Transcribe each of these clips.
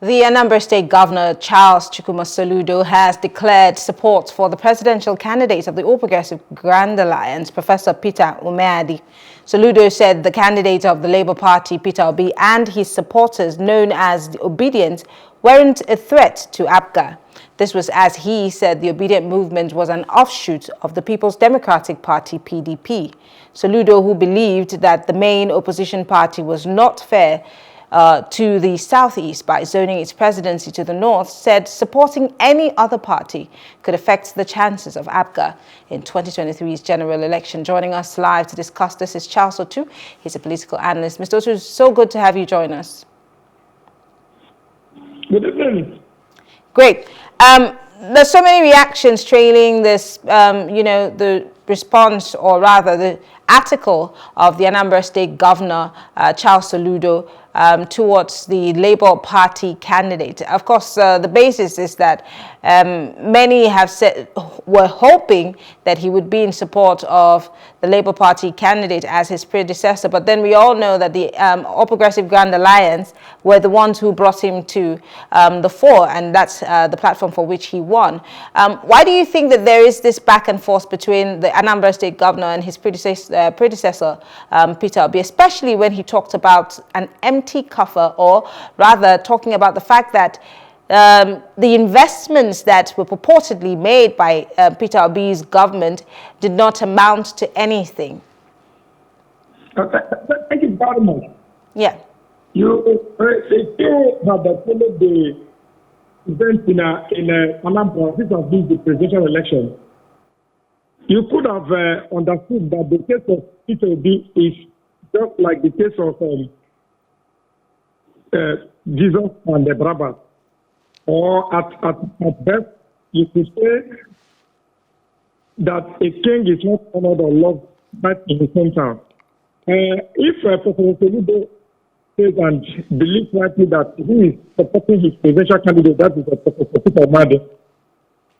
The Anambra State Governor, Charles Soludo, has declared support for the presidential candidate of the All Progressive Grand Alliance, Professor Peter Umeadi. Soludo said the candidate of the Labour Party, Peter Obi, and his supporters, known as the Obidients, weren't a threat to APGA. This was as he said the Obidient movement was an offshoot of the People's Democratic Party, PDP. Soludo, who believed that the main opposition party was not fair to the southeast by zoning its presidency to the north, said supporting any other party could affect the chances of APGA in 2023's general election. Joining us live to discuss this is Charles Otu. He's a political analyst. Mr. Otu, so good to have you join us. Good evening. Great. There's so many reactions trailing this, the response, or rather the article of the Anambra State Governor, Charles Soludo, towards the Labour Party candidate. Of course, the basis is that many have said, were hoping that he would be in support of the Labour Party candidate as his predecessor. But then we all know that the All Progressive Grand Alliance were the ones who brought him to the fore, and that's the platform for which he won. Why do you think that there is this back and forth between the Anambra State Governor and his predecessor Peter Umeadi, especially when he talked about an empty coffer, or rather talking about the fact that the investments that were purportedly made by Peter Umeadi's government did not amount to anything? Thank you very much. Yeah. You have followed the event in Anambra. This has been the presidential election. You could have understood that the case of Peter Umeadi is just like the case of Jesus and the Barabbas. Or at best, you could say that a king is not honored or loved but in his hometown. If Professor Soludo says and believes rightly that he is supporting his presidential candidate, that is Professor Peter Umeadi,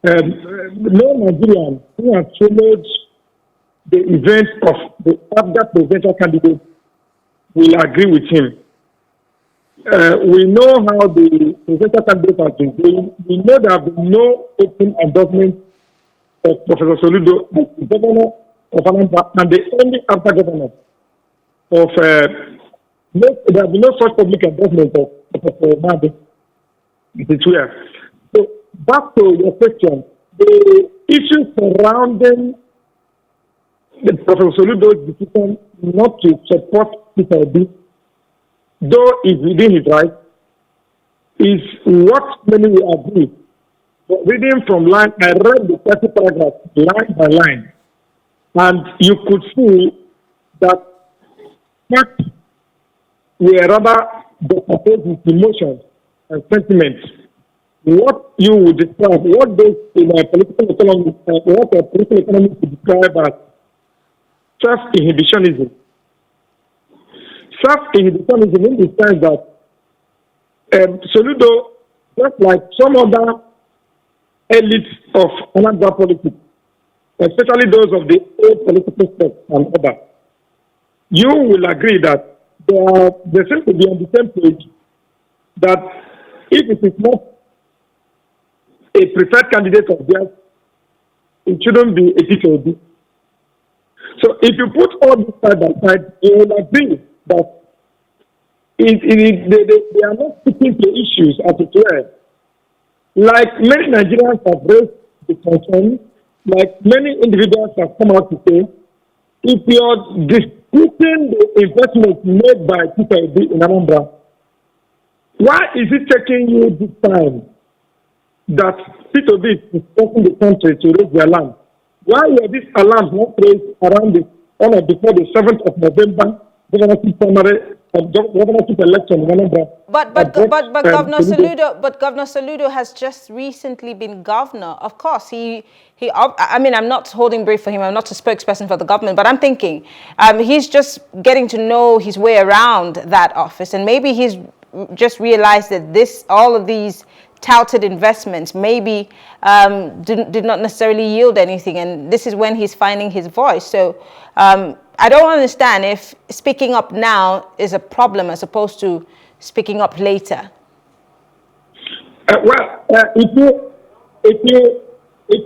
no Nigerian who has followed the events of the APGA presidential candidate will agree with him. We know how the presidential candidate has been doing. We know there have been no open endorsement of Professor Soludo as the governor of Anambra and the only APGA governor of there have been no such public endorsement of Professor Umeadi. It is clear. So back to your question, the issue surrounding the Professor Soludo's decision not to support Peter Umeadi, though it's within his right, is what many will agree. But reading from line, I read the 30 paragraphs line by line, and you could see that facts were rather opposed with emotions and sentiments. What you would describe, what those in a political economy, what a political economy would describe as self-inhibitionism. Self-inhibitionism in the sense that Soludo, just like some other elites of Anambra politics, especially those of the old political steps and others, you will agree that they seem to be on the same page that if it is not a preferred candidate of theirs, it shouldn't be a Peter Umeadi. So if you put all this side by side, you will agree that they are not sticking to issues as it were. Like many Nigerians have raised the concern, like many individuals have come out to say, if you're disputing the investment made by Peter Umeadi in Anambra, why is it taking you this time that Peter Umeadi is forcing the country to raise their land? Why were these alarms not raised around before the 7th of November governorship election in Anambra? But Governor Soludo has just recently been governor. Of course, I mean, I'm not holding brief for him. I'm not a spokesperson for the government, but I'm thinking he's just getting to know his way around that office, and maybe he's just realized that all of these touted investments maybe did not necessarily yield anything, and this is when he's finding his voice. So I don't understand if speaking up now is a problem as opposed to speaking up later. If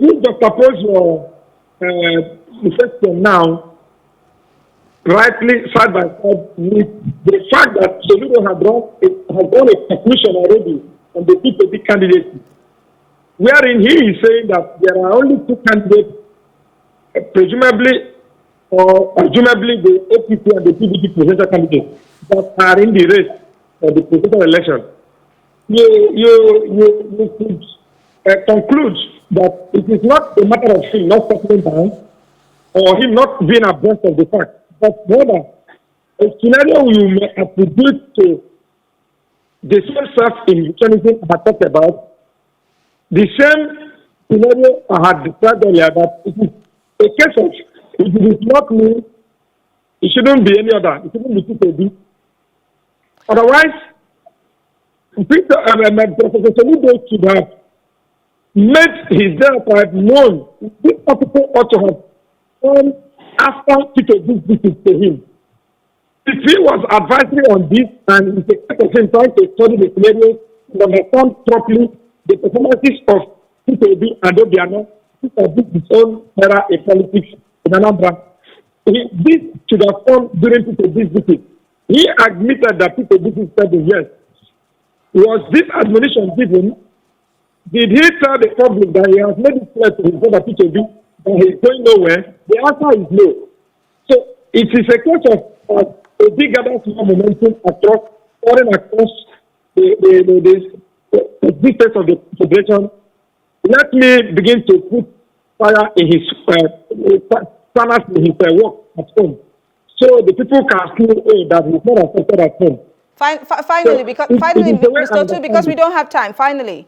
you juxtapose your question now, rightly side by side with the fact that Soludo has drawn a conclusion already on the PDP candidacy, wherein he is saying that there are only two candidates, presumably or presumably the APGA and the PDP presidential candidates that are in the race for the presidential election. You could conclude that it is not a matter of him not settling down or him not being abreast of the fact, but rather a scenario you may attribute to the same self-individualism I talked about, the same scenario I had described earlier, that it is a case of if it is not me, it shouldn't be any other. It shouldn't be PDP. Otherwise, Professor Soludo should have made his diatribe known. This article ought to have come after PDP's visit to him. If he was advisory on this and it's a case of him trying to study the scenario and understand properly the performances of PDP and Obidient, this has been his own era in politics in Anambra. This should have come during PDP's visit. He admitted that PDP said yes. Was this admonition given? Did he tell the public that he has made it clear to his brother PDP that he is going nowhere? The answer is no. So it is a case of a big gathering momentum across the distance of the federation. Let me begin to put fire in his planners in his work at home, so the people can feel that he's not affected at home. Finally, Mr. Otu, because we don't have time. Finally,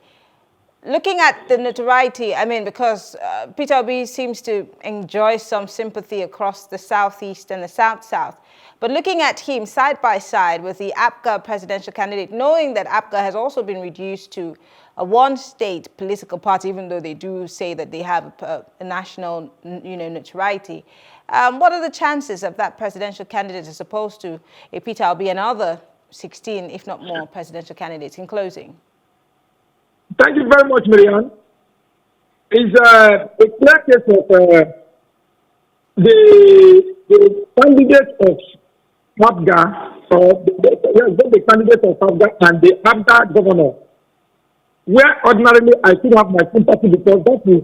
looking at the notoriety, I mean, because Peter Obi seems to enjoy some sympathy across the southeast and the south-south. But looking at him side by side with the APGA presidential candidate, knowing that APGA has also been reduced to a one-state political party, even though they do say that they have a national, notoriety. What are the chances of that presidential candidate as opposed to a Peter Obi and other 16, if not more, presidential candidates? In closing. Thank you very much, Marianne. It's a clear case of the candidate of APGA, or the candidate of APGA and the APGA governor, where ordinarily I should have my sympathy, because that is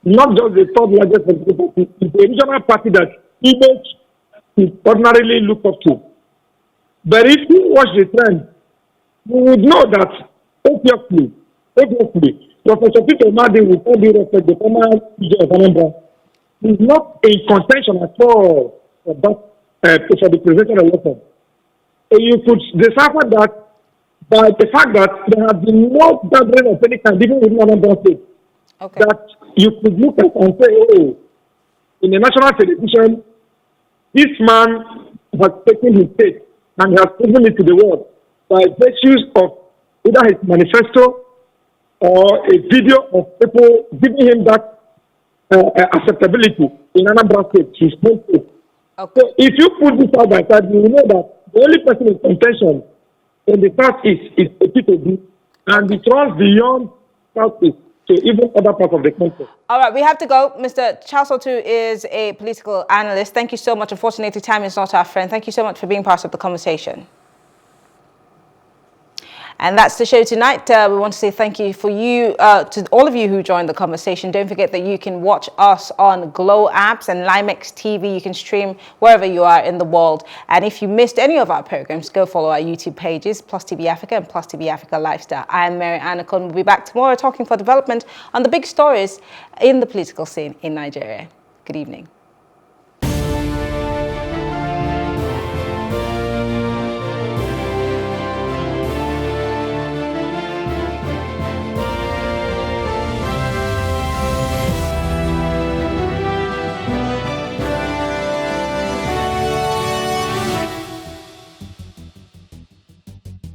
not just the third largest political party, it's the regional party that image is ordinarily looked up to. But if you watch the trend, you would know that obviously, Professor Peter Umeadi, with all due respect, the former PG of Anambra, is not in contention at all for the presidential election. You could decipher that by the fact that there has been no gathering of any kind, even within Anambra State, that you could look at and say, oh, in the national television, this man has taken his state and has given it to the world by virtues of either his manifesto or a video of people giving him that acceptability in Anambra State, his own state. So if you put this side by side, you will know that the only person in contention in the southeast is a PDP, and it runs beyond southeast to even other parts of the country. All right, we have to go. Mr. Charles Otu is a political analyst. Thank you so much. Unfortunately, time is not our friend. Thank you so much for being part of the conversation. And that's the show tonight. We want to say thank you to all of you who joined the conversation. Don't forget that you can watch us on Glow apps and Limex TV. You can stream wherever you are in the world. And if you missed any of our programs, go follow our YouTube pages, PlusTvAfrica and PlusTvAfrica Lifestyle. I am Mary Anacon. We'll be back tomorrow talking for development on the big stories in the political scene in Nigeria. Good evening.